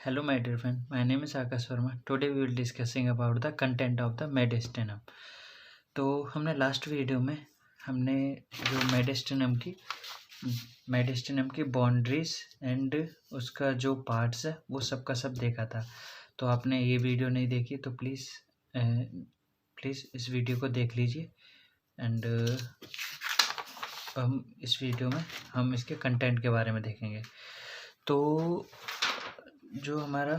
Hello, my dear friend. My name is Akash Verma. Today we will discussing about the content of the मेडिस्टेनम। तो हमने last video में हमने जो मेडिस्टेनम की boundaries and उसका जो पार्ट्स है वो सब का सब देखा था। तो आपने ये वीडियो नहीं देखी तो प्लीज़ इस वीडियो को देख लीजिए। एंड हम इस वीडियो में हम इसके कंटेंट के बारे में देखेंगे। तो जो हमारा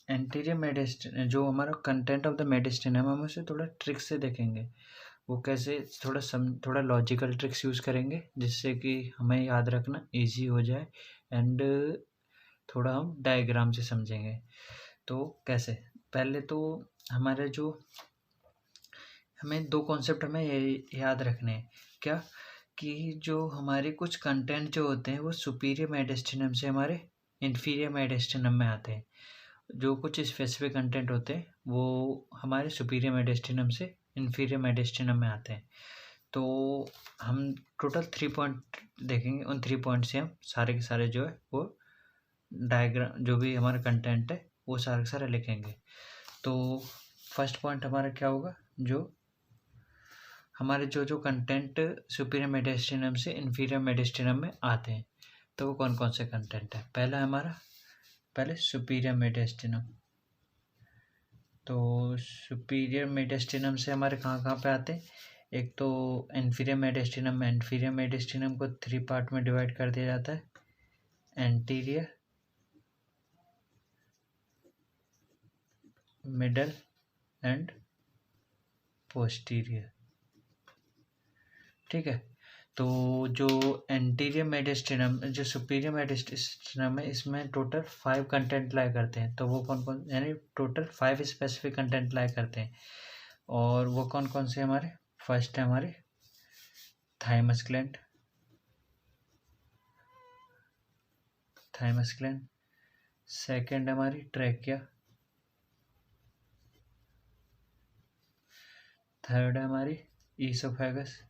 जो हमारा कंटेंट ऑफ द मेडिस्टेनम हम उसे थोड़ा ट्रिक से देखेंगे। वो कैसे थोड़ा लॉजिकल ट्रिक्स यूज़ करेंगे जिससे कि हमें याद रखना इजी हो जाए एंड थोड़ा हम डायग्राम से समझेंगे। तो कैसे, पहले तो हमारे जो हमें दो कॉन्सेप्ट हमें ये याद रखने हैं क्या कि जो हमारे कुछ कंटेंट जो होते हैं वो सुपीरियर मेडिस्टेनम से हमारे इन्फीरियर मेडिस्टेनम में आते हैं। जो कुछ स्पेसिफिक कंटेंट होते हैं वो हमारे सुपीरियर मेडिस्टेनम से इन्फीरियर मेडिस्टेनम में आते हैं। तो हम टोटल 3 पॉइंट देखेंगे। उन 3 पॉइंट से हम सारे के सारे जो है वो डायग्राम जो भी हमारा कंटेंट है वो सारे के सारे लिखेंगे। तो फर्स्ट पॉइंट हमारा क्या होगा, जो हमारे जो कंटेंट सुपीरियर मेडिस्टेनम से इन्फीरियर मेडिस्टेनम में आते हैं तो वो कौन कौन से कंटेंट है। पहले सुपीरियर मेडिस्टेनम। तो सुपीरियर मेडिस्टेनम से हमारे कहाँ पे आते हैं, एक तो इन्फीरियर मेडिस्टेनम में। इन्फीरियर मेडिस्टेनम को 3 पार्ट में डिवाइड कर दिया जाता है, एंटीरियर, मिडल एंड पोस्टीरियर। ठीक है। तो जो एंटीरियर मेडिस्टेनम जो सुपीरियर मेडिस्टेनम है इसमें टोटल 5 कंटेंट लाई करते हैं। तो वो कौन कौन, यानी टोटल 5 स्पेसिफिक कंटेंट लाई करते हैं। और वो कौन कौन से हमारे, फर्स्ट है हमारे थाइमस ग्लैंड, सेकेंड हमारी ट्रैकिया, थर्ड है हमारी ईसोफेगस,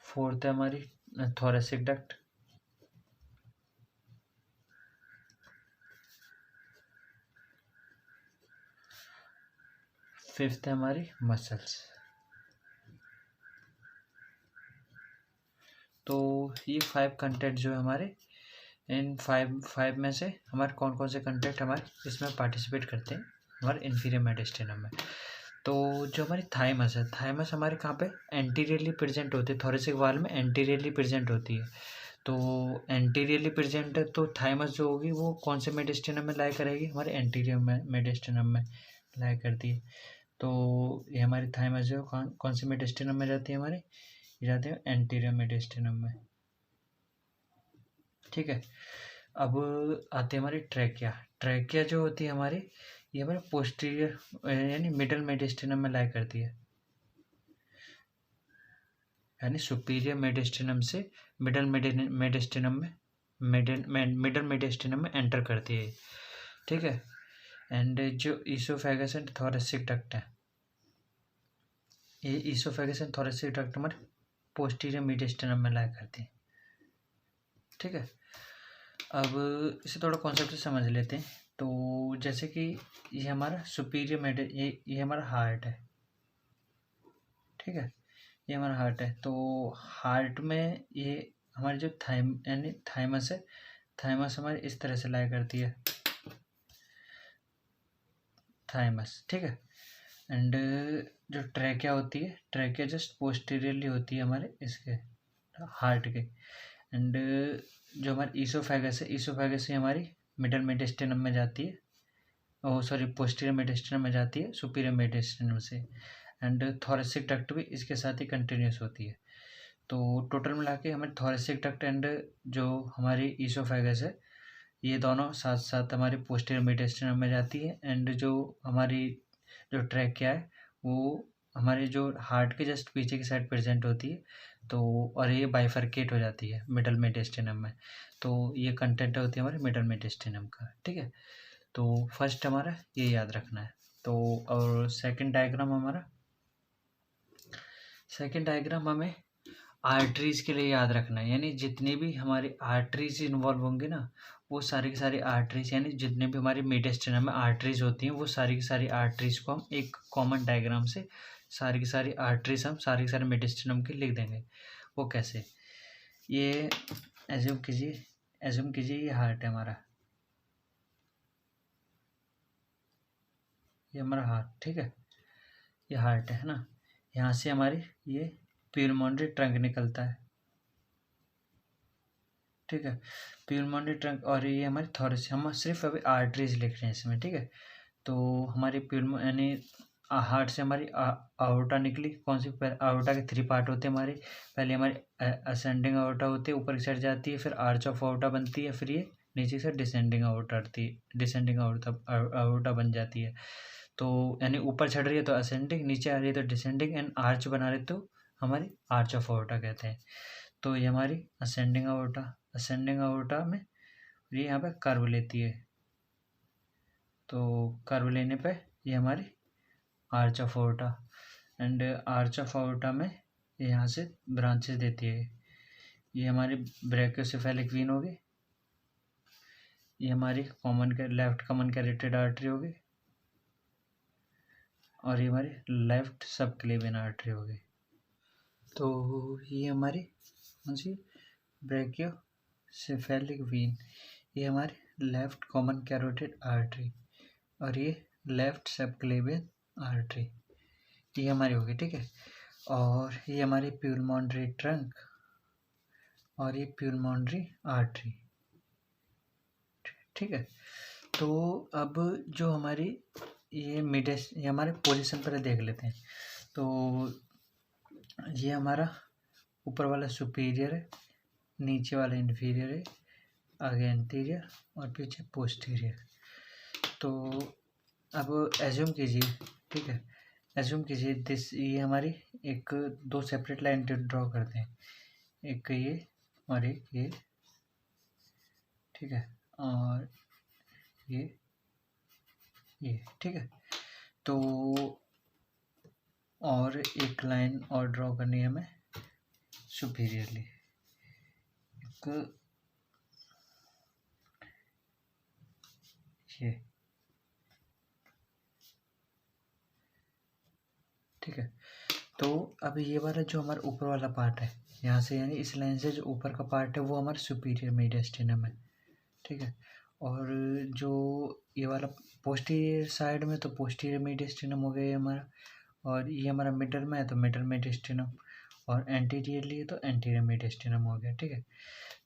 फोर्थ है हमारी थोरेसिक डक्ट, फिफ्थ है हमारी मसल्स। तो ये 5 कंटेंट जो है हमारे, इन फाइव में से हमारे कौन कौन से कंटेंट हमारे इसमें पार्टिसिपेट करते हैं हमारे इन्फीरियर मेडिस्टेनम में। तो जो हमारी थाइमस हमारे कहाँ पे एंटीरियरली प्रेजेंट होती है, थोरेसिक वाल में एंटीरियरली प्रेजेंट होती है। तो एंटीरियरली प्रेजेंट है तो थाइमस जो होगी वो कौन से मेडिस्टेनम में लाई करेगी, हमारे एंटीरियर मेडिस्टेनम में लाई करती है। तो ये हमारी थाइमस जो कौन से मेडिस्टेनम में जाती है, हमारे ये जाते हैं एंटीरियर मेडिस्टेनम में। ठीक है। अब आते हैं हमारी ट्रैकिया जो होती है हमारी, ये हमारे पोस्टीरियर यानी मिडल मेडिस्टेनम में लाई करती है, यानी सुपीरियर मेडिस्टेनम से मिडल मेडिस्टेनम में एंटर करती है। ठीक है। एंड जो ईसोफेगस एंड थोरेसिक डक्ट है, ये ईसोफेगस एंड थोरेसिक डक्ट हमारे पोस्टीरियर मेडिस्टेनम में लाई करती है। ठीक है। अब इसे थोड़ा कॉन्सेप्ट से समझ लेते हैं। तो जैसे कि ये हमारा सुपीरियर ये हमारा हार्ट है। ठीक है, ये हमारा हार्ट है। तो हार्ट में ये हमारी जो यानी थाइमस है, थाइमस हमारी इस तरह से लाई करती है, थाइमस। ठीक है। एंड जो ट्रैकिया होती है, ट्रैकिया जस्ट पोस्टीरियरली होती है हमारे इसके हार्ट के। एंड जो हमारी ईसोफेगस है, ईसोफेगस ही हमारी मिडल मेडिस्टेनम में जाती है, पोस्टीरियर मेडिस्टेनम में जाती है सुपीरियर मेडिस्टेनम से। एंड थोरेसिक डक्ट भी इसके साथ ही कंटिन्यूस होती है। तो टोटल मिला के हमें थोरेसिक डक्ट एंड जो हमारी ईसोफेगस है ये दोनों साथ साथ हमारी पोस्टीरियर मेडिस्टेनम में जाती है। एंड जो हमारी जो ट्रैकिया है वो हमारे जो हार्ट के जस्ट पीछे की साइड प्रेजेंट होती है। तो और ये बाइफरकेट हो जाती है मिडल मेडिस्टेनम में। तो ये कंटेंट होती है हमारे मिडल मेडिस्टेनम का। ठीक है। तो फर्स्ट हमारा ये याद रखना है। तो और सेकंड डायग्राम हमारा सेकंड डायग्राम हमें आर्टरीज के लिए याद रखना है, यानी जितनी भी हमारी आर्टरीज इन्वॉल्व होंगे ना, वो सारी की सारी आर्टरीज, यानी जितने भी हमारी मेडिस्टिनम में आर्टरीज होती हैं, वो सारी की सारी आर्टरीज को हम एक कॉमन डायग्राम से सारी की सारी आर्टरीज हम सारी की सारी मेडिस्टिनम की लिख देंगे। वो कैसे, ये एज्यूम कीजिए ये हार्ट है हमारा, ये हमारा हार्ट, ठीक है, ये हार्ट है ना। यहाँ से हमारी ये प्यूलमोनरी ट्रंक निकलता है, ठीक है, प्यूलमोनरी ट्रंक, और ये हमारी थॉरस। हम सिर्फ अभी आर्टरीज लिख रहे हैं इसमें, ठीक है। तो हमारी प्यूलमो यानी हार्ट से हमारी आउटा निकली, कौन सी, आउटा के 3 पार्ट होते हैं हमारे। पहले हमारी असेंडिंग आउटा होती है, ऊपर की साइड जाती है, फिर आर्च ऑफ आउटा बनती है, फिर ये नीचे से डिसेंडिंग आउटा आती है, डिसेंडिंग आउटा बन जाती है। तो यानी ऊपर चढ़ रही है तो असेंडिंग, नीचे आ रही है तो डिसेंडिंग, एंड आर्च बना रही है तो हमारी आर्च ऑफ आउटा कहते हैं। तो ये हमारी असेंडिंग आउटा में ये यहाँ पे कर्व लेती है, तो कर्व लेने पे ये हमारी arch of outta, and arch of outta में यहाँ से ब्रांचेस देती है। ये हमारी ब्रैकियोसेफेलिक वीन होगी, ये हमारी लेफ्ट कॉमन कैरोटिड आर्टरी होगी, और ये हमारी लेफ्ट सबक्लेवियन आर्टरी होगी। तो ये हमारी कौन सी, ब्रैकियोसेफेलिक वीन, ये हमारी लेफ्ट कॉमन कैरोटिड आर्टरी, और ये लेफ्ट सबक्लेवियन आर्टरी, ये हमारी होगी, ठीक है। और ये हमारी प्यूलमोनरी ट्रंक, और ये प्यूलमोनरी आर्टरी, ठीक है। तो अब जो हमारी ये हमारे पोजीशन पर देख लेते हैं। तो ये हमारा ऊपर वाला सुपीरियर है, नीचे वाला इन्फीरियर है, आगे एंटीरियर और पीछे पोस्टीरियर। तो अब एज्यूम कीजिए, ठीक है, एज्यूम कीजिए ये हमारी एक 2 सेपरेट लाइन ड्रॉ करते हैं, एक ये और एक ये, ठीक है, और ये, ठीक है। तो और एक लाइन और ड्रॉ करनी है हमें सुपीरियरली, ये, ठीक है। तो अब ये वाला जो हमारा ऊपर वाला पार्ट है, यहाँ से यानी इस लाइन से जो ऊपर का पार्ट है वो हमारा सुपीरियर मेडिस्टिनम है, ठीक है। और जो ये वाला पोस्टीरियर साइड में, तो पोस्टीरियर मेडिस्टिनम हो गया ये हमारा, और ये हमारा मिडल में है तो मिडल मेडिस्टिनम, और एंटीरियरली है तो एंटीरियर मेडिस्टिनम हो गया, ठीक है।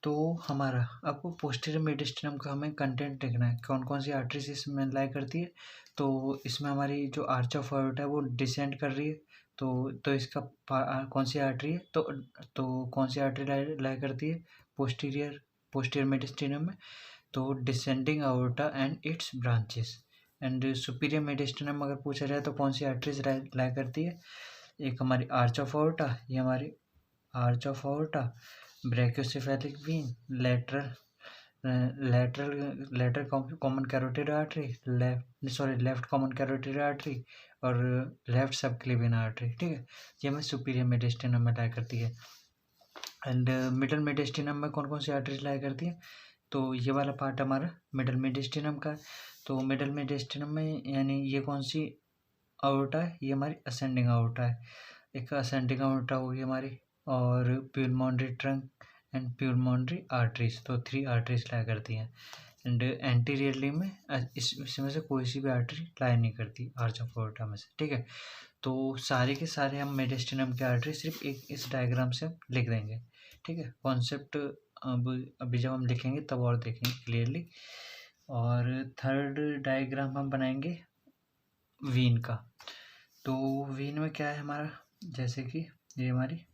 तो हमारा आपको पोस्टीरियर मेडिस्टिनम का हमें कंटेंट लिखना है, कौन कौन सी आर्टरीज इसमें लाई करती है। तो इसमें हमारी जो आर्च ऑफ आर्ट है वो डिसेंड कर रही है, तो इसका कौन सी आर्टरी है, तो कौन सी आर्टरी लाई करती है पोस्टीरियर मेडिस्टिनम में, तो descending aorta and its branches. And superior mediastinum अगर पूछा जाए तो कौन सी आर्टरीज लाई करती है, एक हमारी आर्च ऑफ आर्टा, ये हमारी arch of aorta, brachiocephalic vein, lateral common carotid artery, left common carotid artery, और लेफ्ट सबक्लेवियन आर्टरी, ठीक है। ये हमें सुपीरियर मेडिस्टिनम में लाई करती है। एंड मिडल मेडिस्टिनम में कौन कौन सी आर्टरीज लाई करती है, तो ये वाला पार्ट हमारा मिडल मेडिस्टिनम का है। तो मिडल मेडिस्टिनम में यानी ये कौन सी आउटा है, ये हमारी असेंडिंग आउटा है, एक असेंडिंग आउटा होगी हमारी, और प्यूलमोनरी ट्रंक एंड प्यूलमोनरी आर्टरीज, तो 3 आर्टरीज लाई करती हैं। एंड एंटीरियरली में इसमें से कोई सी भी आर्टरी लाई नहीं करती आर्च ऑफ आर्टा में से, ठीक है। तो सारे के सारे हम मेडिस्टिनम के आर्टरी सिर्फ एक इस डायग्राम से लिख देंगे, ठीक है। कॉन्सेप्ट अभी जब हम लिखेंगे तब और देखेंगे क्लियरली। और थर्ड डायग्राम हम बनाएंगे वीन का। तो वीन में क्या है हमारा, जैसे कि ये हमारी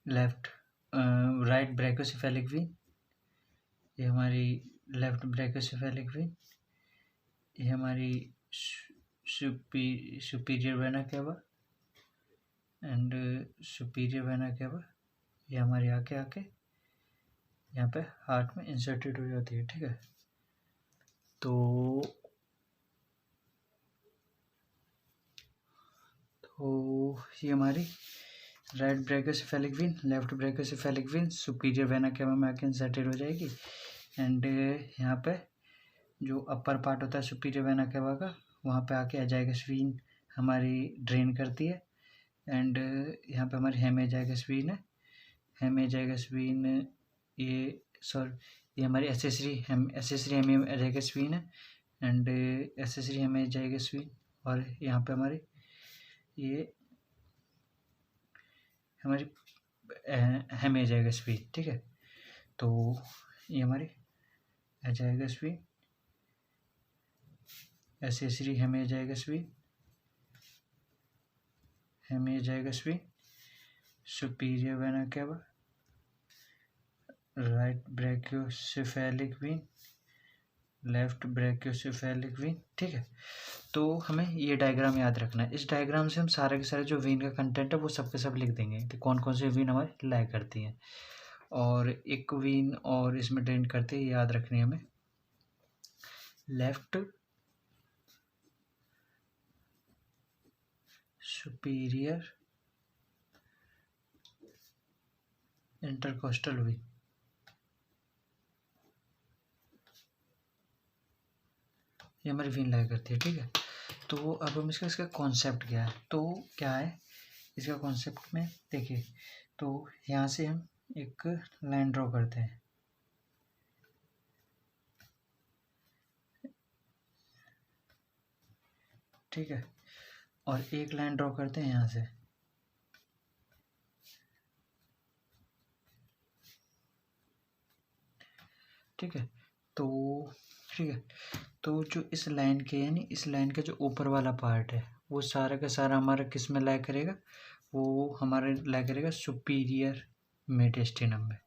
राइट ब्रैकियोसेफेलिक वीन, ये हमारी लेफ्ट ब्रैकियोसेफेलिक वीन, ये हमारी सुपीरियर वेना केवा एंड सुपीरियर वेना केवा, ये हमारी आके यहाँ पे हार्ट में इंसर्टेड हो जाती है, ठीक है। तो ये हमारी right brachiocephalic vein, left brachiocephalic vein superior vena cava में आके इंसर्टेड हो जाएगी। एंड यहाँ पे जो अपर पार्ट होता है सुपीरियर वेना केवा का, वहाँ पे आके अजाइगस वेन हमारी ड्रेन करती है। एंड यहाँ पे हमारी हेमिजाइगस वेन है। हेमिजाइगस वेन ये हमारी एसेसरी हेमिजाइगस वेन है। एंड एसेसरी हेमिजाइगस वेन, और यहाँ पे हमारी ये हमारी हेमिजाइगस वेन, ठीक है। तो ये हमारी azygos vein, accessory hemiazygos vein, hemiazygos vein, superior vena cava, right brachiocephalic vein, left brachiocephalic vein, ठीक है। तो हमें ये डायग्राम याद रखना है। इस डायग्राम से हम सारे के सारे जो वेन का कंटेंट है वो सब के सब लिख देंगे कि कौन कौन से वेन हमारे लाई करती हैं, और एक वेन और इसमें ड्रेन करते हैं, याद रखनी है हमें। लेफ्ट सुपीरियर इंटरकोस्टल वेन, ये हमारी वेन लाई करती है, ठीक है। तो अब हम इसका कॉन्सेप्ट क्या है, तो क्या है इसका कॉन्सेप्ट में देखिए। तो यहाँ से हम एक लाइन ड्रॉ करते हैं, ठीक है, और एक लाइन ड्रॉ करते हैं यहाँ से, ठीक है। तो ठीक है, तो जो इस लाइन के यानी इस लाइन का जो ऊपर वाला पार्ट है वो सारा का सारा हमारा किस में लाई करेगा, वो हमारे लाई करेगा सुपीरियर मेडिस्टिनम में,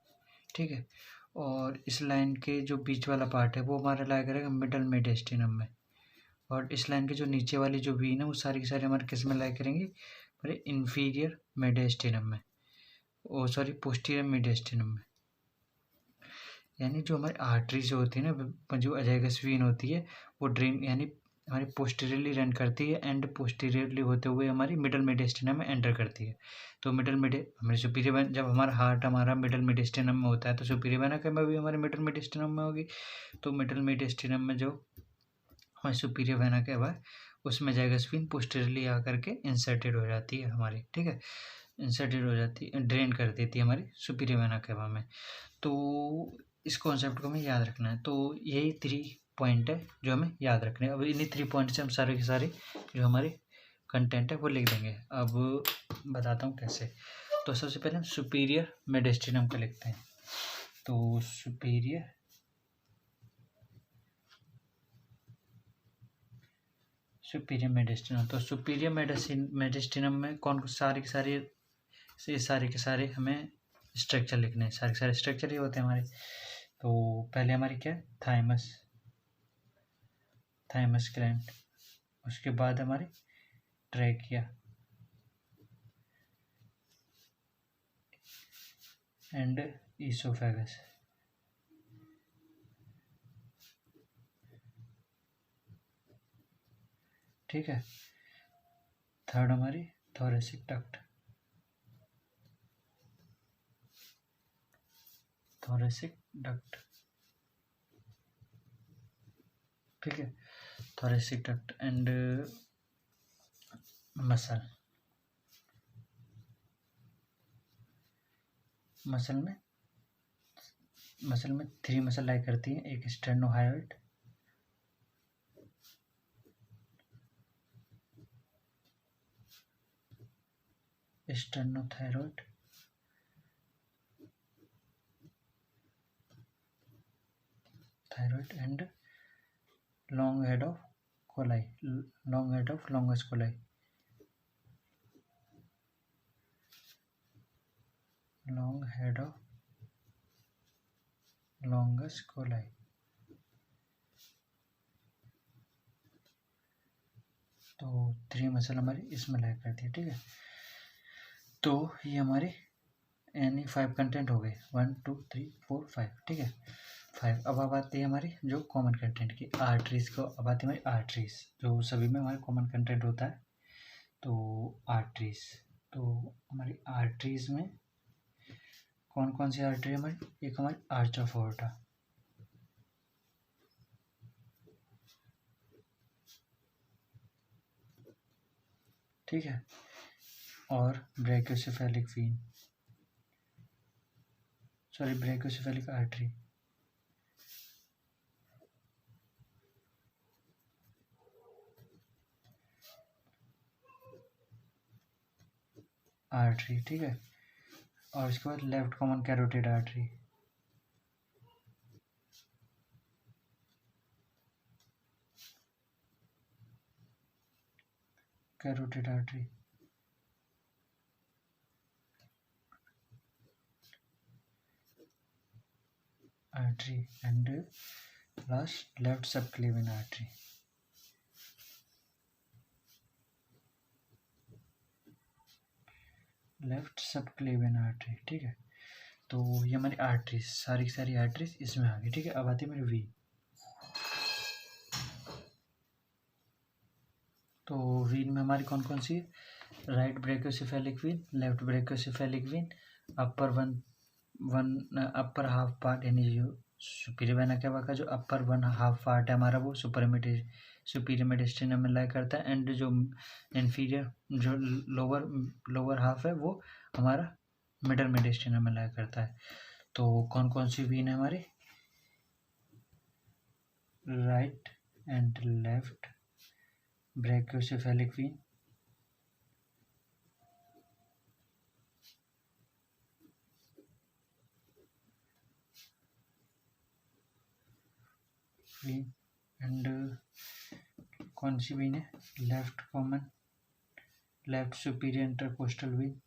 ठीक है। और इस लाइन के जो बीच वाला पार्ट है वो हमारा लाई करेगा मिडल मेडिस्टिनम में। और इस लाइन के जो नीचे वाली जो वीन है वो सारी की सारी हमारे किस में लाई करेंगे, हमारे इन्फीरियर मेडिस्टिनम में, ओ सॉरी पोस्टीरियर मेडिस्टिनम में। यानी जो हमारी आर्टरीज होती है ना, जो अजाइगस वेन होती है वो ड्रेन यानी हमारी पोस्टीरियरली रन करती है, एंड पोस्टीरियरली होते हुए हमारी मिडल मेडिस्टिनम में एंटर करती है। तो हमारी सुपीरियर वेन, जब हमारा मिडल मेडिस्टिनम में होता है तो सुपीरियर वेना केवा भी हमारे मिडल मेडिस्टिनम में होगी। तो मिडल मेडिस्टिनम में जो हमारी सुपीरियर वेना केवा है उसमें अजाइगस वेन पोस्टीरियरली आकर के इंसर्टेड हो जाती है हमारी, ठीक है, इंसर्टेड हो जाती है, ड्रेन कर देती है हमारी सुपीरियर वेना केवा में। तो इस कॉन्सेप्ट को हमें याद रखना है। तो यही 3 पॉइंट है जो हमें याद रखने हैं। अब इन्हीं 3 पॉइंट से हम सारे के सारे जो हमारे कंटेंट है वो लिख देंगे। अब बताता हूँ कैसे। तो सबसे पहले हम सुपीरियर मेडिस्टिनम का लिखते हैं। तो सुपीरियर मेडिस्टिनम, तो सुपीरियर मेडिस्टिनम में कौन सारे के सारे हमें स्ट्रक्चर लिखने हैं। सारे के सारे स्ट्रक्चर ही होते हैं हमारे। तो पहले हमारी क्या है, थाइमस ग्लैंड, उसके बाद हमारी ट्रैकिया एंड ईसोफेगस, ठीक है। थर्ड हमारी थोरेसिक डक्ट, ठीक है, थोरेसिक डक्ट एंड मसल में 3 मसल लाई करती हैं। एक sternohyoid, sternothyroid, and long head of longus colli, long head of longus colli. तो 3 मसल हमारी इसमें लाई करती है, ठीक है। तो ये हमारे यानी 5 कंटेंट हो गए, 1 2 3 4 5, ठीक है, 5। अब आती है हमारी जो कॉमन कंटेंट की आर्टरीज को। अब आती है हमारी आर्टरीज, जो सभी में हमारे कॉमन कंटेंट होता है। तो आर्टरीज, तो हमारी आर्टरीज में कौन कौन सी आर्टरी हमारी, एक हमारी आर्च ऑफ एओर्टा, ठीक है, और brachiocephalic when, sorry brachiocephalic artery, artery, ठीक है, और इसके बाद left common carotid artery, carotid artery, artery, and last left subclavian artery, left subclavian artery, ठीक है। तो ये हमारी आर्टरीज, सारी की सारी आर्टरीज इसमें आ गई, ठीक है। अब आती है मेरी वी, तो वीन में हमारी कौन कौन सी है, right brachiocephalic Wien, left brachiocephalic Wien, अपर अपर हाफ पार्ट, यानी जो सुपीरियर वेना केवा का जो अपर वन हाफ पार्ट है हमारा वो सुपीरियर मेडिस्टिनम में लाई करता है, एंड जो इन्फीरियर जो लोअर हाफ है वो हमारा मिडल मेडिस्टिनम में लाई करता है। तो कौन कौन सी वीन है हमारी, right and left brachiocephalic vein, and कौन सी वीन है, left common, left superior intercostal vein,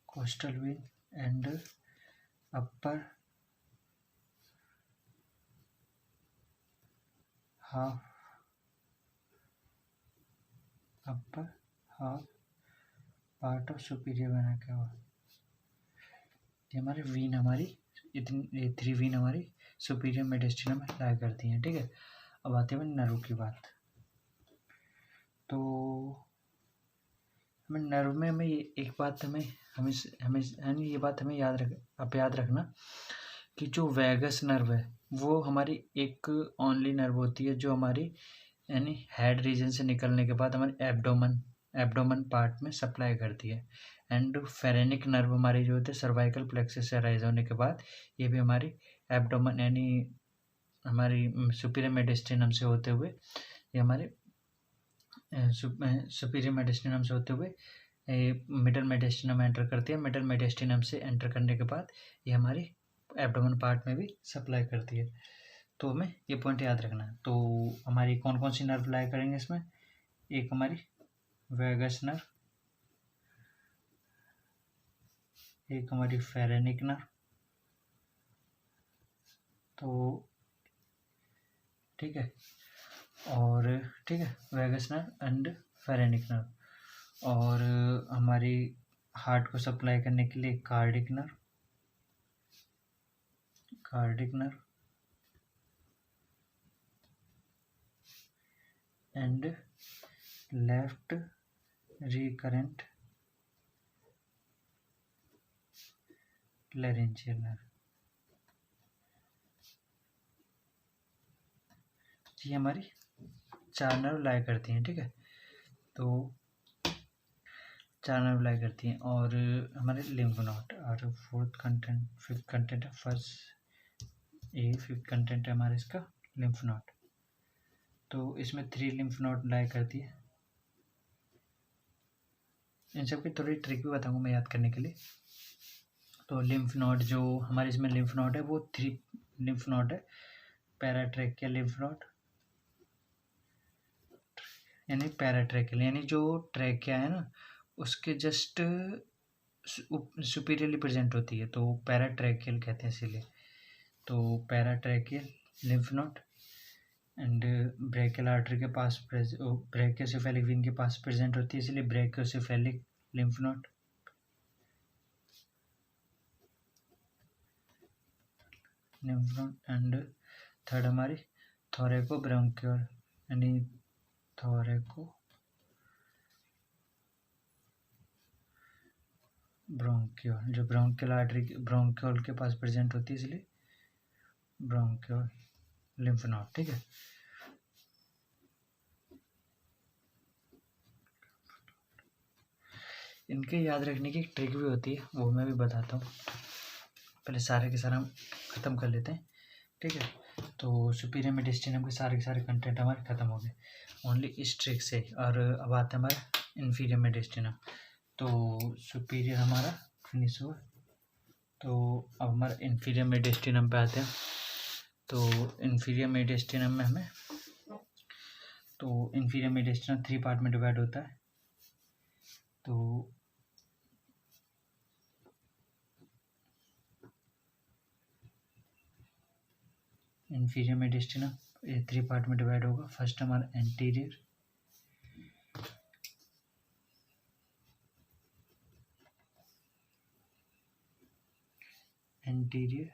costal vein, and upper half part of superior vena cava. ये हमारी वीन हमारी इतनी 3 वीन हमारी सुपीरियर मेडिस्टिनम में लाई करती हैं, ठीक है। अब आते हैं नर्व की बात, तो हमें नर्व में हमें एक बात हमें हमें हमें यानी ये बात हमें याद रखना कि जो वैगस नर्व है वो हमारी एक ओनली नर्व होती है जो हमारी यानी हेड रीजन से निकलने के बाद हमारे एब्डोमन पार्ट में सप्लाई करती है, एंड फेरेनिक नर्व हमारी जो होती है सर्वाइकल प्लेक्सस से राइज होने के बाद ये भी हमारी एब्डोमन यानी हमारी सुपीरियर मेडिस्टिनम से होते हुए ये हमारे सुपीरियर मेडिस्टिनम से होते हुए मिडल मेडिस्टिनम एंटर करती है, मिडल मेडिस्टिनम से एंटर करने के बाद ये हमारी एब्डोमन पार्ट में भी सप्लाई करती है। तो हमें ये पॉइंट याद रखना है। तो हमारी कौन कौन सी नर्व लाई करेंगे इसमें, एक हमारी वैगस नर्व, एक हमारी फेरेनिक नर्व, तो ठीक है, और ठीक है vagus nerve and phrenic nerve, और हमारी हार्ट को सप्लाई करने के लिए cardiac nerve and left recurrent laryngeal nerve. ये हमारी 4 नर्व लाई करती हैं, ठीक है। तो 4 नर्व लाई करती हैं, और हमारे लिम्फ नोड और फिफ्थ कंटेंट है फर्स्ट फिफ्थ कंटेंट है हमारे इसका लिम्फ नोड। तो इसमें 3 लिम्फ नोड लाई करती है। इन सब की थोड़ी ट्रिक भी बताऊंगा मैं याद करने के लिए। तो लिम्फ नोड जो हमारे इसमें लिम्फ नोड है वो 3 लिम्फ नोड है, पैराट्रैकियल लिम्फ नोड यानी पैराट्रैकियल यानी जो ट्रैकिया है ना उसके जस्ट सुपीरियरली प्रेजेंट होती है, तो पैराट्रैकियल कहते हैं इसीलिए। तो paratracheal lymph node and brachial artery के पास ब्रैकियोसेफेलिक वेन के पास प्रेजेंट होती है, इसलिए brachiocephalic lymph node, and third हमारी थोरेको ब्रोंकियल, यानी थोरेको ब्रोंकियल, जो ब्रोंकियल आर्टरी ब्रोंकियल के पास प्रेजेंट होती है, इसलिए ब्रोंकियल लिम्फ नोड। ठीक है, इनके याद रखने की एक ट्रिक भी होती है, वो मैं भी बताता हूँ। पहले सारे के सारे हम ख़त्म कर लेते हैं। ठीक है, तो सुपीरियर मेडिस्टिनम के सारे कंटेंट हमारे ख़त्म हो गए ओनली इस ट्रिक से। और अब आता है हमारा इन्फीरियर मेडिस्टिनम। तो सुपीरियर हमारा फिनिश हुआ, तो अब हमारा इन्फीरियर मेडिस्टिनम पे आते हैं। तो इन्फीरियर मेडिस्टिनम में हमें, तो इन्फीरियर मेडिस्टिनम 3 पार्ट में डिवाइड होता है। तो इन्फीरियर मेडिस्टिनम ये 3 पार्ट में डिवाइड होगा। फर्स्ट हमारा एंटीरियर, एंटीरियर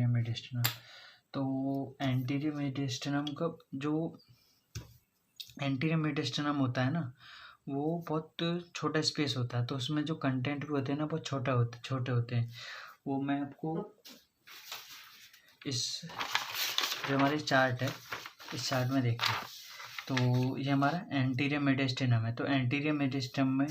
मेडिस्टिनम। तो एंटीरियर मेडिस्टिनम का जो एंटीरियर मेडिस्टिनम होता है ना, वो बहुत छोटा स्पेस होता है, तो उसमें जो कंटेंट भी होते हैं ना बहुत छोटे होते हैं। वो मैं आपको इस जो हमारी चार्ट है, इस चार्ट में देखिए। तो ये हमारा एंटीरियर मेडिस्टिनम है। तो एंटीरियर मेडिस्टिनम में,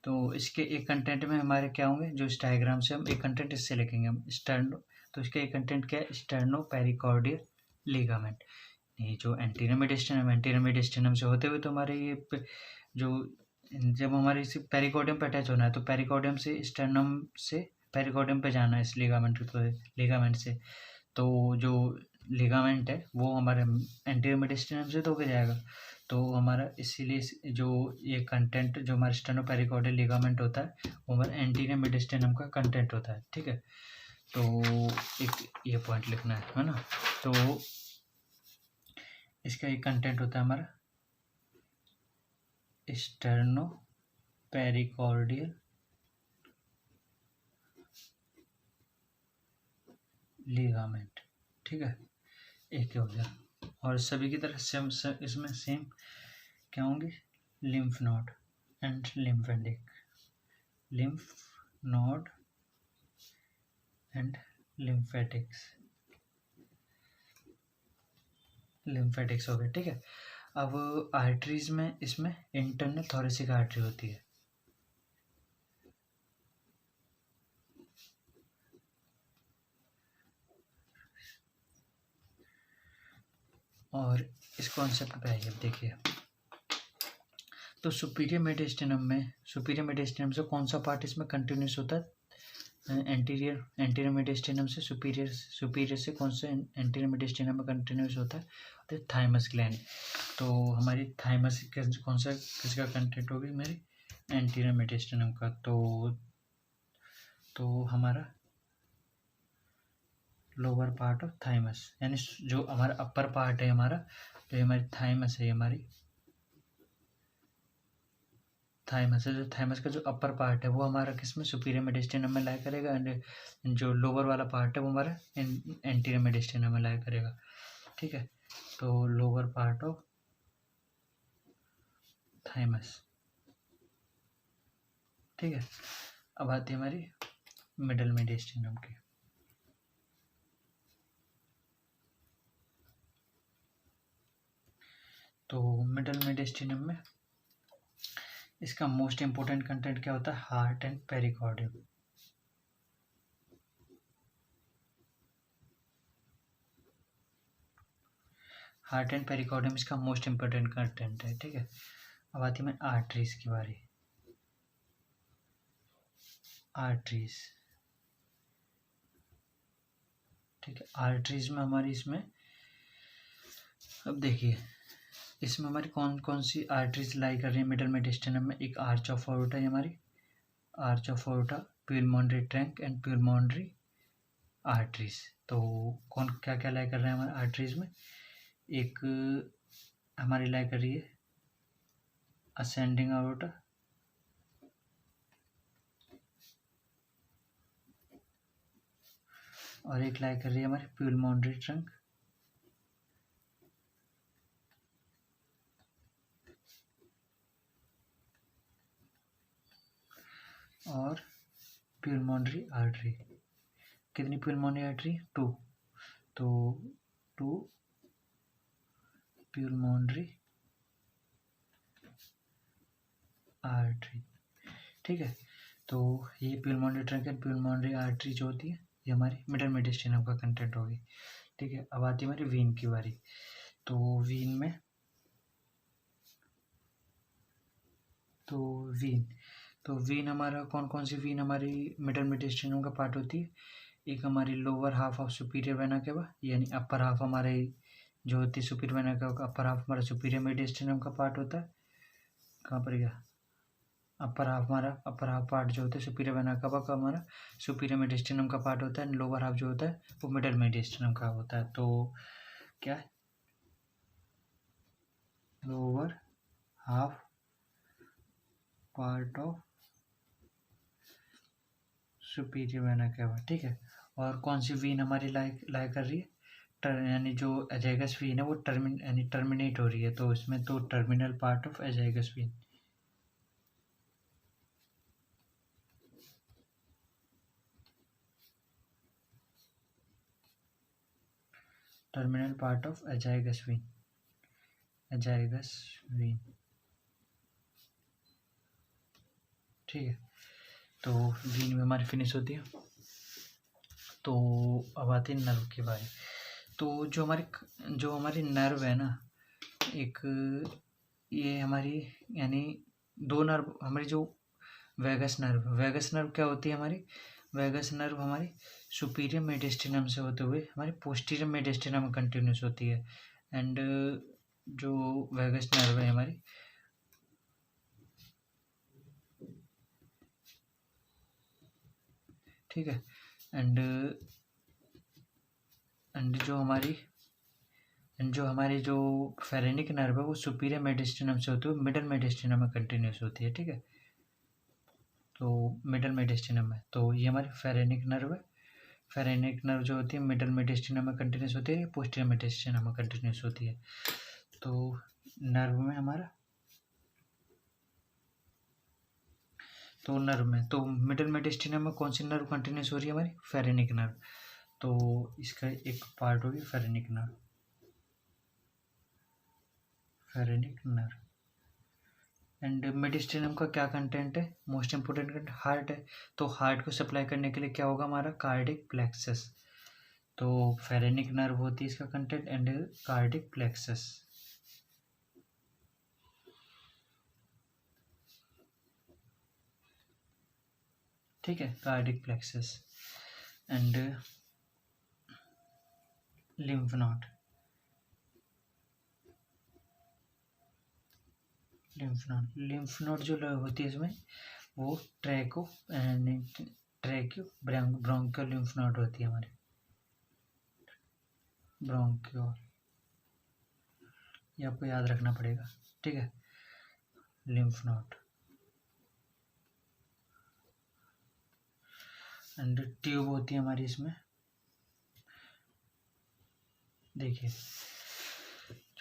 तो इसके एक कंटेंट में हमारे क्या होंगे, जो इस डायग्राम से हम एक कंटेंट इससे लिखेंगे हम स्टर्नो। तो इसका एक कंटेंट क्या है, स्टर्नो पेरिकॉर्डियल लिगामेंट। ये जो एंटीरियर मेडिस्टिनम से होते हुए तो हमारे ये जो जब हमारे इस पेरिकॉर्डियम पे अटैच होना है, तो पेरिकॉर्डियम से स्टर्नम से पेरिकॉर्डियम पे जाना है इस लिगामेंट से। तो जो लिगामेंट है वो हमारे एंटीरियर मेडिस्टिनम से तो होके जाएगा। तो हमारा इसीलिए जो ये कंटेंट जो हमारा स्टेनो पेरिकॉर्डियल लिगामेंट होता है वो हमारा एंटीरियर मेडिस्टिनम का कंटेंट होता है। ठीक है, तो एक ये पॉइंट लिखना है ना। तो इसका एक कंटेंट होता है हमारा स्टेनो पेरिकॉर्डियल लिगामेंट। ठीक है, एक हो गया। और सभी की तरह सेम इसमें सेम क्या होंगे, lymph node and lymphatic, lymph node and lymphatics हो गए। ठीक है, अब आर्टरीज में इसमें इंटरनल थोरेसिक आर्टरी होती है। और इस कॉन्सेप्ट पे आइए, अब देखिए। तो सुपीरियर मेडिस्टिनम से कौन सा पार्ट इसमें कंटिन्यूस होता है, एंटीरियर मेडिस्टिनम से सुपीरियर से कौन सा एंटीरियर मेडिस्टिनम में कंटिन्यूस होता है, तो थाइमस ग्लैंड। तो हमारी थाइमस कौन सा किसका कंटेंट होगी, मेरी एंटीरियर मेडिस्टिनम का। तो हमारा लोअर पार्ट ऑफ थाइमस, यानी जो हमारा अपर पार्ट है हमारा, जो हमारी थाइमस है, हमारी थाइमस है, जो थाइमस का जो अपर पार्ट है वो हमारा किसमें, सुपीरियर मेडिस्टिनम में लाई करेगा। एंड जो लोअर वाला पार्ट है वो हमारा एंटीरियर मेडिस्टिनम में लाई करेगा। ठीक है, तो लोअर पार्ट ऑफ थाइमस। ठीक है, अब आती है हमारी मिडल मेडिस्टिनम की। तो मिडल मेडिस्टिनम में इसका मोस्ट इम्पोर्टेंट कंटेंट क्या होता है, heart and pericardium. Heart and pericardium इसका मोस्ट इम्पोर्टेंट कंटेंट है। ठीक है, अब आती है मैं आर्टरीज की बारी। आर्टरीज, ठीक है, आर्टरीज में हमारी इसमें, अब देखिए इसमें हमारी कौन कौन सी आर्टरीज लाई कर रही है मिडल मेडिस्टिनम में। एक आर्च ऑफ अयोर्टा है हमारी, arch of aorta, pulmonary trunk and pulmonary arteries. तो कौन क्या क्या लाई कर रहे हैं हमारे आर्टरीज में, एक हमारी लाई कर रही है असेंडिंग आउट, और एक लाई कर रही है हमारी प्यूलमोनरी ट्रंक, और प्यूलमोनरी आर्टरी। कितनी प्यूलमोनरी आर्टरी? 2। तो 2 प्यूलमोनरी आर्टरी, ठीक है। तो ये प्यूलमोनरी ट्रंक एंड प्यूलमोनरी आर्टरी जो होती है ये हमारी मिडल मेडिस्टेरियम का कंटेंट होगी, ठीक है। अब आती है हमारी वीन की बारी। तो वीन में तो वीन हमारा कौन कौन सी वीन हमारी मिडल मेडिस्टेरियम का पार्ट होती है? एक हमारी lower half of superior vena केवा, यानी अपर हाफ हमारे जो होती है सुपीरियर वेना केवा, अपर हाफ हमारा सुपीरियर मेडिस्टेरियम का पार्ट होता है। कहाँ पर गया? अपर हाफ हमारा, अपर हाफ पार्ट जो होता है सुपीरियर वेना केवा का हमारा सुपीरियर मेडिस्टेरियम का पार्ट होता है, एंड लोअर हाफ जो होता है वो मिडल मेडिस्टेरियम का होता है। तो क्या है? Lower half part of superior vena केवा, ठीक है। और कौन सी वीन हमारी लाई कर रही है? यानी जो एजाइगस वीन है वो टर्मिनेट हो रही है, तो इसमें तो terminal part of azygos vein, terminal part of azygos vein, ठीक है। तो वीन में हमारी फिनिश होती है। तो अब आती है नर्व की बारी। तो जो हमारी नर्व है ना, एक ये हमारी यानी 2 नर्व हमारी, जो वेगस नर्व क्या होती है हमारी? वेगस नर्व हमारी सुपीरियर मेडिस्टेरियम से होते हुए हमारी पोस्टीरियर मेडिस्टेरियम में कंटिन्यूस होती है, एंड जो वेगस नर्व है हमारी, ठीक है। एंड जो हमारी जो फेरेनिक नर्व है वो सुपीरियर मेडिस्टेरियम से होती हुए मिडल मेडिस्टेरियम में कंटिन्यूस होती है, ठीक है। तो मिडल मेडिस्टेरियम में, तो ये हमारी फेरेनिक नर्व है। फेरेनिक नर्व जो होती है मिडल मेडिस्टेरियम में कंटिन्यूस होती है, पोस्टीरियर मेडिस्टेरियम में कंटिन्यूस होती है। तो नर्व में हमारा, तो नर्व में तो मिडल मेडिस्टेरियम में कौन सी नर्व कंटिन्यूस हो रही है? हमारी फेरेनिक नर्व। तो इसका एक पार्ट होगी फेरेनिक नर्व, एंड मेडिस्टेरियम का क्या कंटेंट है? मोस्ट इंपोर्टेंट कंटेंट हार्ट है। तो हार्ट को सप्लाई करने के लिए क्या होगा? हमारा कार्डिक प्लेक्सस। तो फेरेनिक नर्व होती है इसका कंटेंट, एंड कार्डिक प्लेक्सस, ठीक है, cardiac plexus and lymph node. Lymph node जो होती है इसमें वो ट्रैक्यो ब्रोंकियल लिम्फ नोड होती है हमारी, ब्रोंकियल, ये आपको याद रखना पड़ेगा, ठीक है। लिम्फ नोड एंड ट्यूब होती है हमारी इसमें। देखिए जो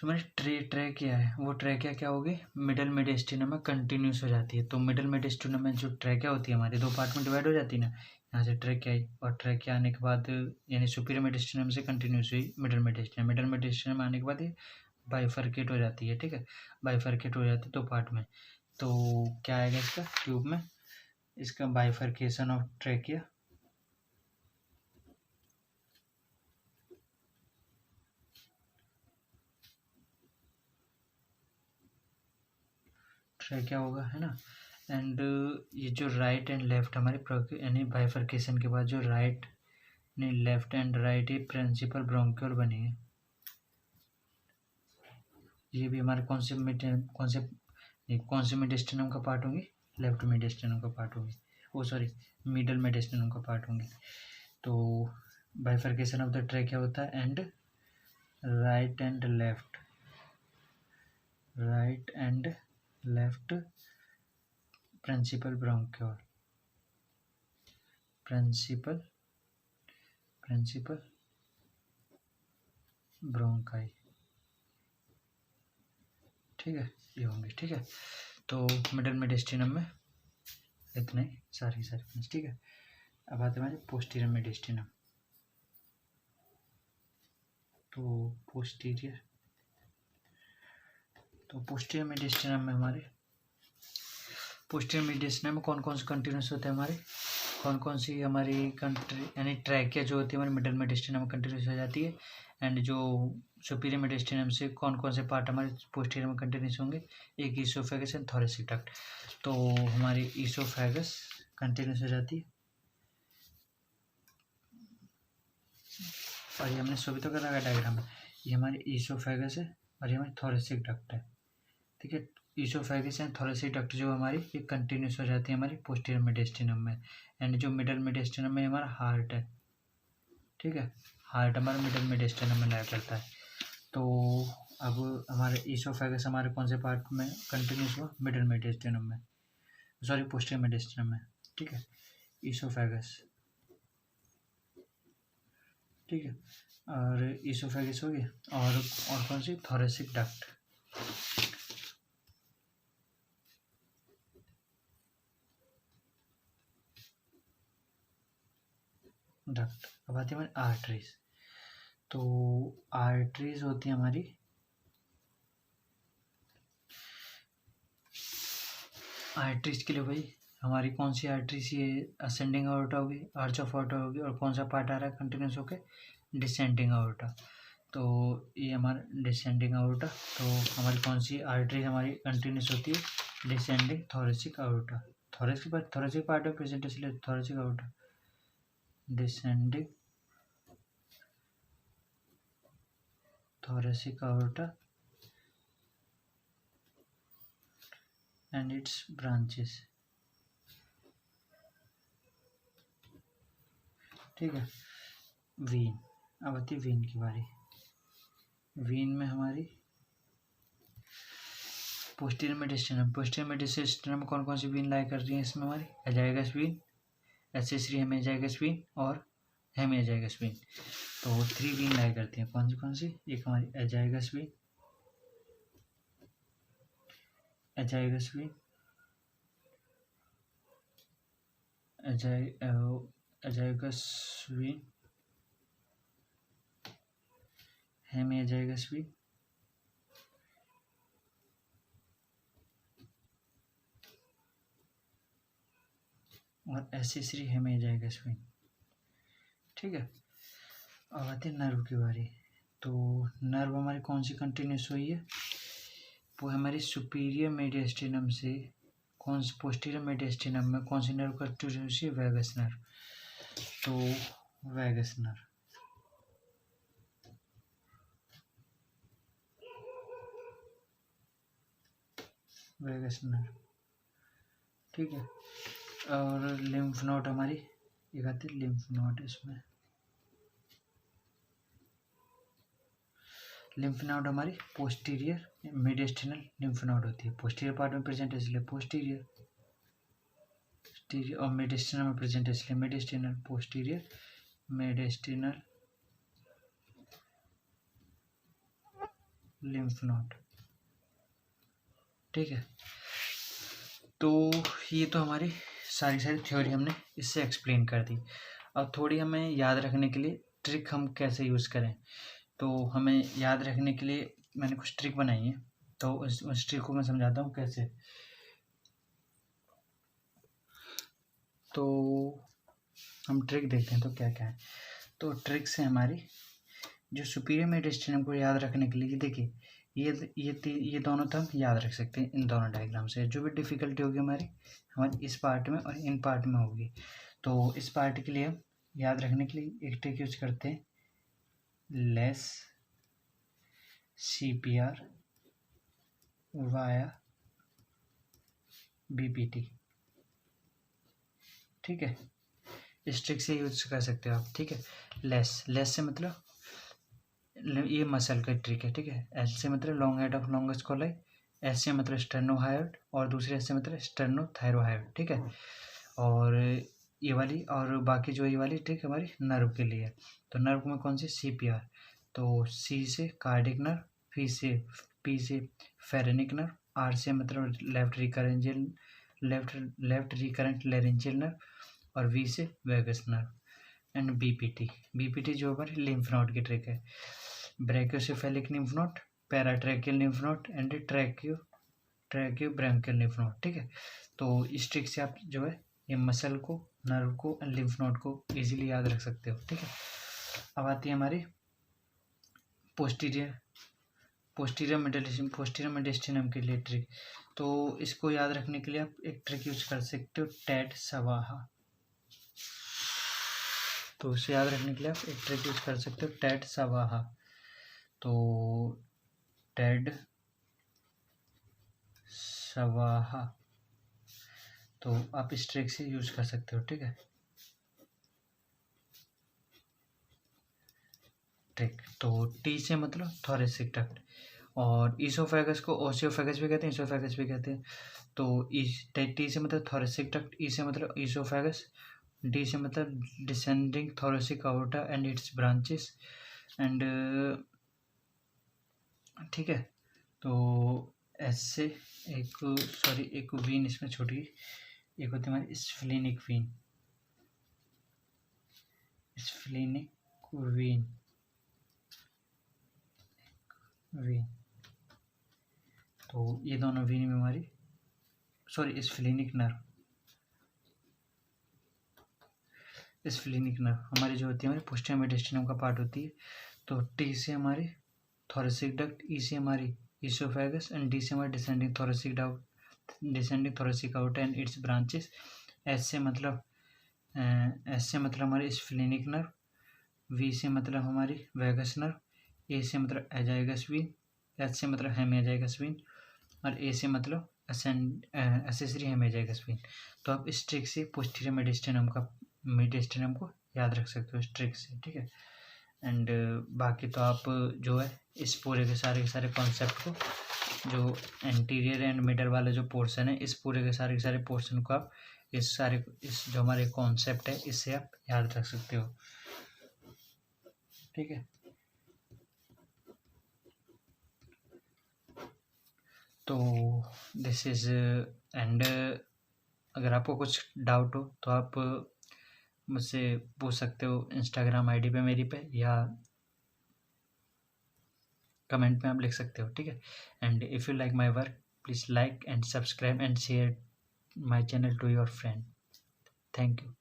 हमारी ट्रैकिया है वो ट्रैकिया क्या होगी? मिडल मेडिस्टेरियम में कंटिन्यूस हो जाती है। तो मिडल मेडिस्टेरियम में जो ट्रैकिया होती है हमारी 2 पार्ट में डिवाइड हो जाती है ना, यहाँ से ट्रैकिया आई, और ट्रैकिया आने के बाद यानी सुपीरियर मेडिस्टेरियम से कंटिन्यूस हुई मिडल मेडिस्टेरियम आने के बाद ये बाइफरकेट हो जाती है, ठीक है। बाइफरकेट हो जाती है 2 पार्ट में। तो क्या आएगा इसका ट्यूब में? इसका बाइफरकेशन ऑफ ट्रैकिया, क्या होगा, है ना। एंड ये जो राइट एंड लेफ्ट हमारे यानी बाइफरकेशन के बाद जो राइट नहीं लेफ्ट एंड राइट ही प्रिंसिपल ब्रोंक्यूल बनी है, ये भी हमारे कौन से मेडिस्टेरियम का पार्ट होंगी? लेफ्ट मेडिस्टेरियम का पार्ट होंगी, ओ सॉरी मिडल मेडिस्टेरियम का पार्ट होंगे। तो बाइफरकेशन ऑफ द ट्रैक क्या होता है? And right and left principal bronchiole, principal bronchi, ठीक है, ये होंगे। ठीक है, तो मिडल मेडिस्टिनम में इतने सारे फिनिश। ठीक है, अब आते हैं हमारे पोस्टीरियर मेडिस्टिनम। तो पोस्टीरियर मेडिस्टिनम में हमारे पोस्टीरियर मेडिस्टिनम में कौन कौन से कंटिन्यूस होते हैं हमारे, कौन सी हमारी कंट्री यानी ट्रैकिया जो होती है हमारी मिडल मेडिस्टिनम में कंटिन्यूस हो जाती है। एंड जो सुपीरियर मेडिस्टिनम से कौन से पार्ट हमारे पोस्टीरियर में कंटिन्यूस होंगे, एक ईसोफेगस एंड थोरेसिक डक्ट। तो हमारी ईसोफेगस कंटिन्यूस हो जाती है, और ये हमने सभी तो करा डायग्राम में, ये हमारी ईसोफेगस है और ये हमारी थोरेसिक डक्ट है। ठीक है, ईसोफेगस एंड थोरेसिक डक्ट जो हमारी ये कंटिन्यूस हो जाती है हमारी पोस्टीरियर मेडिस्टिनम में। एंड जो मिडल मेडिस्टिनम में हमारा हार्ट है, ठीक है, हार्ट हमारा मिडल मेडिस्टिनम में लाया करता है। तो अब हमारे ईसोफेगस हमारे कौन से पार्ट में कंटिन्यूस हुआ, मिडल मेडिस्टिनम में, सॉरी पोस्टीरियर मेडिस्टिनम में। ठीक है, ईसोफेगस, ठीक है, और ईसोफेगस हो गया, और कौन सी, थोरेसिक डक्ट। अब आती है हमारी आर्टरीज। तो आर्टरीज होती है हमारी, आर्टरीज के लिए भाई हमारी कौन सी आर्टरीज, ये असेंडिंग आउर्टा होगी, आर्च ऑफ आउर्टा होगी, और कौन सा पार्ट आ रहा है कंटिन्यूस होके, डिसेंडिंग आउर्टा। तो ये हमारा डिसेंडिंग आउर्टा, तो हमारी कौन सी आर्टरीज हमारी कंटिन्यूस होती है, descending thoracic aorta. Thoracic part में प्रेजेंट इसलिए thoracic aorta, descending thoracic aorta and its branches। ठीक है, वीन, अब आती है वीन की बारी। वीन में हमारी पोस्टीरियर मेडिस्टिनम में कौन सी वीन लाई कर रही है, इसमें हमारी azygos Wien, accessory hemiazygos vein और हेमिएजाइगस वीन। तो 3 वीन लाई करती हैं, कौन सी, एक हमारी azygos vein, azygos vein, azygos vein, hemiazygos vein, और एक्सेसरी हेमिएजाइगस वीन। ठीक है, अब आते हैं नर्व की बारी। तो नर्व हमारी कौन सी कंटिन्यूस हुई है, वो हमारी सुपीरियर मेडिस्टिनम से कौन सी, पोस्टीरियर मेडिस्टिनम में कौन सी नर्व कंटिन्यूस हुई है, वैगस नर्व। तो वैगस नर्व, वैगस नर्व, ठीक है। और लिम्फ नोड हमारी एक आती है लिम्फ नोड, इसमें लिम्फ नोड हमारी पोस्टीरियर मेडिस्टिनल लिम्फ नोड होती है, पोस्टीरियर पार्ट में प्रेजेंट है इसलिए पोस्टीरियर, और मेडिस्टिनल में प्रेजेंट है इसलिए मेडिस्टिनल, पोस्टीरियर मेडिस्टिनल लिम्फ नोड। ठीक है, तो ये तो हमारी सारी थ्योरी हमने इससे एक्सप्लेन कर दी। अब थोड़ी हमें याद रखने के लिए ट्रिक हम कैसे यूज़ करें, तो हमें याद रखने के लिए मैंने कुछ ट्रिक बनाई है, तो उस ट्रिक को मैं समझाता हूँ कैसे। तो हम ट्रिक देखते हैं तो क्या क्या है। तो ट्रिक से हमारी जो सुपीरियर मेडिस्टिनम को याद रखने के लिए, देखिए ये दोनों तो हम याद रख सकते हैं इन दोनों डायग्राम से। जो भी डिफ़िकल्टी होगी हमारी इस पार्ट में और इन पार्ट में होगी। तो इस पार्ट के लिए हम याद रखने के लिए एक ट्रिक यूज करते हैं, लेस CPR वाया BPT। ठीक है, इस ट्रिक से यूज कर सकते हो आप। ठीक है, लेस से मतलब ये मसल का ट्रिक है। ठीक है, एल से मतलब long head of longest कॉलाई, S से मतलब स्टेर्नोहायोइड और दूसरे एस से मतलब स्टेर्नोथायरोहायोइड, ठीक है। और ये वाली और बाकी जो ये वाली ट्रिक हमारी नर्व के लिए है। तो नर्व में कौन सी, CPR। तो C से कार्डिक नर्व, P से फेरेनिक नर्व, R से मतलब लेफ्ट रिकरेंट लेरेंजियल नर्व और V से वेगस नर्व। एंड बीपीटी जो हमारी लिम्फ नोड की ट्रिक है, brachiocephalic lymph node, paratracheal lymph node and tracheobronchial lymph node, ठीक है। तो इस ट्रिक से आप जो है ये मसल को, नर्व को एंड लिम्फ नोड को इजीली याद रख सकते हो, ठीक है। अब आती है हमारी पोस्टीरियर मेडिस्टिनम के लिए ट्रिक। तो इसको याद रखने के लिए आप एक ट्रिक यूज कर सकते हो, टेड सवाहा। तो इसे याद रखने के लिए आप एक ट्रिक यूज कर सकते हो, टेड सवाहा। तो टेड सवाहा, तो आप इस ट्रिक से यूज कर सकते हो, ठीक है। ट्रिक तो टी से मतलब थोरेसिक डक्ट, और ईसोफेगस को ओसियोफेगस भी कहते हैं, ईसोफेगस भी कहते हैं। तो टी से मतलब थोरेसिक डक्ट, ई से मतलब ईसोफेगस, डी से मतलब descending thoracic outta and its branches and, ठीक है। तो एस से एक वीन इसमें छोटी, एक होती है हमारी स्फ्लिनिक वीन, तो ये दोनों वीन में हमारी स्फ्लिनिक नर्व हमारी जो होती है हमारी पोस्टीरियर मेडिस्टिनम का पार्ट होती है। तो टी से हमारी थोरेसिक डक्ट, ई से हमारी ईसोफेगस एंड डी से हमारी descending thoracic out and its branches. S से मतलब हमारी स्फ्लिनिक नर्व, वी से मतलब हमारी वेगस नर्व, ए से मतलब एजाइगस वीन, एच से मतलब हेमिएजाइगस वीन और ए से मतलब एसेसरी हेमिएजाइगस वीन। तो आप इस ट्रिक से पोस्टीरियर मेडिस्टिनम को याद रख सकते हो इस ट्रिक से, ठीक है। एंड बाकी तो आप जो है इस पूरे के सारे कॉन्सेप्ट को, जो एंटीरियर एंड मिडल वाला जो पोर्शन है, इस पूरे के सारे पोर्शन को आप इस जो हमारे कॉन्सेप्ट है इससे आप याद रख सकते हो, ठीक है। तो दिस इज एंड अगर आपको कुछ डाउट हो तो आप मुझसे पूछ सकते हो इंस्टाग्राम आईडी पे मेरी पे, या कमेंट में आप लिख सकते हो, ठीक है। And if you like my work please like and subscribe and share my channel to your friend. Thank you.